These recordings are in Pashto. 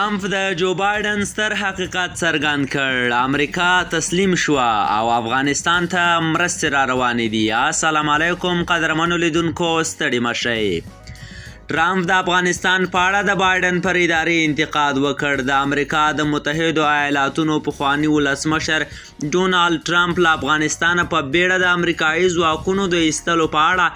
ټرمپ د جو بایډن ستر حقیقت څرګند کړ. امریکا تسلیم شوه او افغانستان ته مرستې را روانې دي. السلام علیکم قدرمنو لیدونکو، ستړي مشئ. ټرمپ د افغانستان په اړه د بایډن پر ادارې انتقاد وکړ. د امریکا د متحدو ایالاتونو پخواني ولسمشر ډونالډ ټرمپ له افغانستانه په بیړه د امریکایي ځواکونو د ایستلو په اړه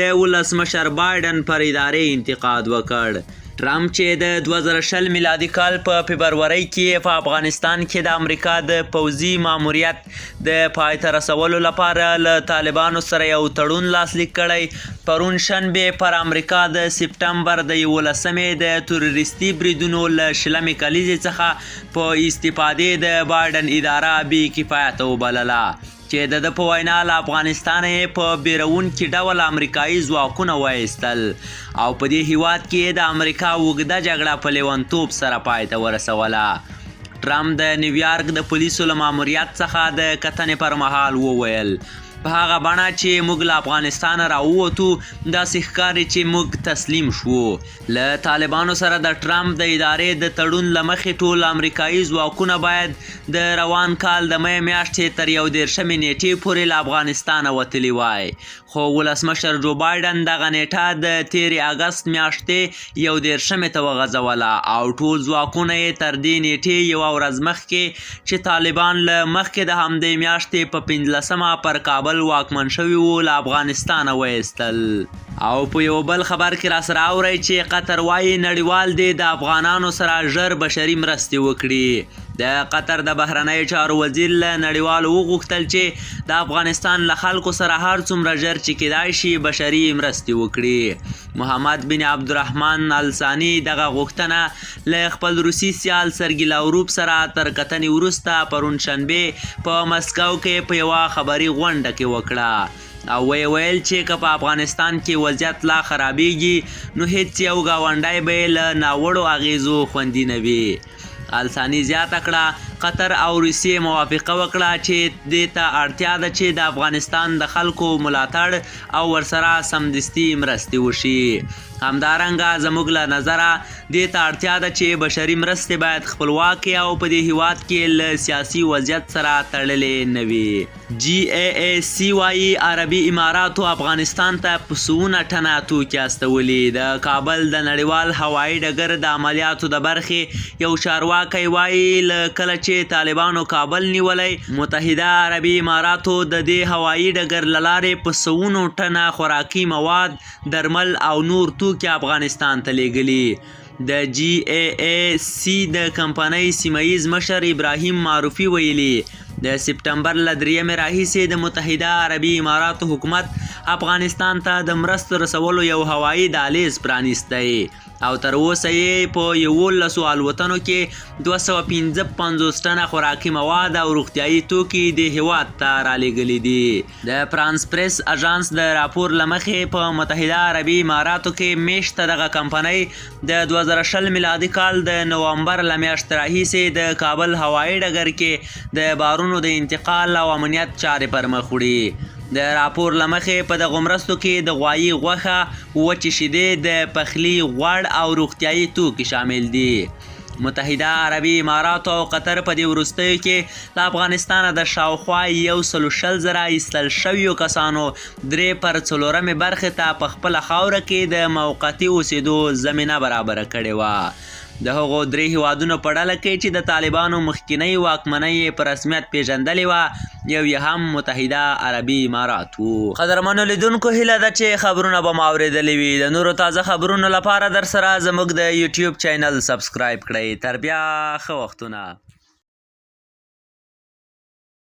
د ولسمشر بایډن پر ادارې انتقاد وکړ. ټرمپ چې د 2020 میلادي کال په فبرورۍ کې په افغانستان کې د امریکا د پوځي ماموریت د پای ته رسولو لپاره له طالبانو سره یو تړون لاسلیک کړی، پرون شنبه پر امریکا د سپټمبر د 11مې د تروریستي بریدونو له شلمې کلیزې څخه په استفادې د بایډن اداره بې کفایته وبلله، چې د په وینا له افغانستانه یې په بیرونکي ډول امریکایي ځواکونه وایستل او په دې هیواد کې د امریکا اوږده جګړه په لیونتوب سره پای ته ورسوله. ټرمپ د نیویارک د پولیسو له ماموریت څخه د کتنې پر مهال وویل، په هغه بڼه چې موږ له افغانستانه راووتو داسې ښکاري چې موږ تسلیم شوو. له طالبانو سره د ټرمپ د ادارې د تړون له مخې ټول امریکایي ځواکونه باید د روان کال د می میاشتې تر 11مې نیټې پورې له افغانستانه وتلي وای، خو ولسمشر جو بایډن دغه نیټه د تېرې اګست میاشتې 11مې ته وغځوله او ټول ځواکونه یې تر دې نیټې یوه ورځ مخکې چې طالبان له مخکې د همدې میاشتې په 15مه پر کابل واکمن شوي وو له افغانستانه وایستل. او په یو بل خبر کې راسره اورئ چې قطر وایي نړیوال دی د افغانانو سره ژر بشري مرستې وکړي. د قطر د بهرنیو چارو وزیر له نړیوالو وغوښتل چې د افغانستان له خلکو سره هر څومره ژر چې کیدای شي بشري مرستې وکړي. محمد بن عبدالرحمن الثاني دغه غوښتنه له خپل روسي سیال سرګي لاوروف سره تر کتنې وروسته پرون شنبې په مسکو کې په یوه خبري غونډه کې وکړه او ویل چې که په افغانستان کې وضعیت لا خرابېږي نو هیڅ یو ګاونډی به یې له ناوړو اغیزو خوندي نه وي. الثاني زیاته کړه قطر او روسیې موافقه وکړه چې دې ته اړتیا ده چې د افغانستان د خلکو ملاتړ او ورسره سمدستي مرستې وشي. همدارنګه زموږ له نظره دې ته اړتیا ده چې بشري مرستې باید خپلواکې او په دې هیواد کې له سیاسي وضعیت سره تړلې نه وي. GAAC وایي عربي اماراتو افغانستان ته په 100 ټنه توکي استولي. د کابل د نړیوال هوایي ډګر د عملیاتو د برخې یو چارواکی وایي له کله چې طالبانو کابل نیولی، متحده عربي اماراتو د دې هوایي ډګر له لارې په 100 ټنه خوراکي مواد، درمل او نور توکي افغانستان ته لیږلي. د GAAC د کمپنۍ سیمهییز مشر ابراهیم معروفي ویلي د سپټمبر له 3مې راهیسې د متحده عربي اماراتو حکومت افغانستان ته د مرستو رسولو یو هوایي دهلیز پرانیستی او تر اوسه یې په 11 الوتنو کې 255 ټنه خوراکي مواد او روغتیایي توکي د هیواد ته رالیږلي دي. د فرانس پریس اژانس د راپور له مخې په متحده عربي اماراتو کې میشته دغه کمپنۍ د 2020 میلادي کال د نومبر له میاشتې راهیسې د کابل هوایي ډګر کې د بارونو د انتقال او امنیت چارې پر مخ وړي. د راپور له مخې په دغو مرستو کې د غوایي غوښه، وچې شیدې، د پخلي غوړ او روغتیایي توکي شامل دي. متحده عربي اماراتو او قطر په دې وروستیو کې له افغانستانه د شاوخوا 120,000 ایستل شویو کسانو 3/4 برخې ته په خپله خاوره کې د موقتي اوسېدو زمینه برابره کړې وه. د هغو 3 هیوادونو په ډله کې چې د طالبانو مخکینۍ واکمنۍ یې په رسمیت پیژندلې وه، یو یې هم متحده عربي امارات و. قدرمنو لیدونکو، هیله ده چې خبرونه به مو اورېدلي وي. د نورو تازه خبرونو لپاره در سره زموږ د یوټیوب چینل سبسکرایب کړئ. تر بیا ښه وختونه.